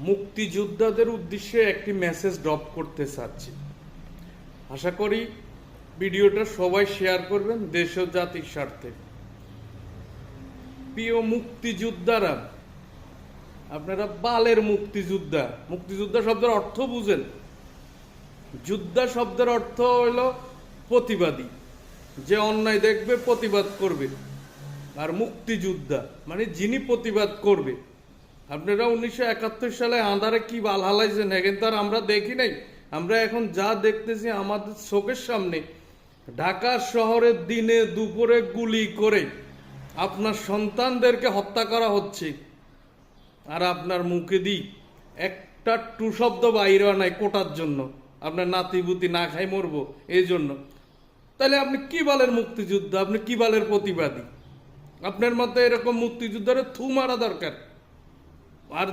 মুক্তিযোদ্ধাদের উদ্দেশ্যে একটি মেসেজ ড্রপ করতে চাচ্ছি। আশা করি ভিডিওটা সবাই শেয়ার করবেন দেশ ও জাতির স্বার্থে। প্রিয় মুক্তিযোদ্ধারা, আপনারা বালের মুক্তিযোদ্ধা। মুক্তিযোদ্ধা শব্দের অর্থ বুঝেন? যোদ্ধা শব্দের অর্থ হইল প্রতিবাদী, যে অন্যায় দেখবে প্রতিবাদ করবে। আর মুক্তিযোদ্ধা মানে যিনি প্রতিবাদ করবে। আপনারা 1971 সালে আঁধারে কি বাল হালাইছেন, কিন্তু আর আমরা দেখি নাই। আমরা এখন যা দেখতেছি আমাদের চোখের সামনে, ঢাকা শহরে দিনে দুপুরে গুলি করে আপনার সন্তানদেরকে হত্যা করা হচ্ছে, আর আপনার মুখে দিই একটা টু শব্দ বাইরে নাই কোটার জন্য, আপনার নাতিপুতি না খাই মরবো এই জন্য। তাহলে আপনি কি বালের মুক্তিযুদ্ধ, আপনি কি বালের প্রতিবাদী? আপনার মতে এরকম মুক্তিযুদ্ধের থু মারা দরকার।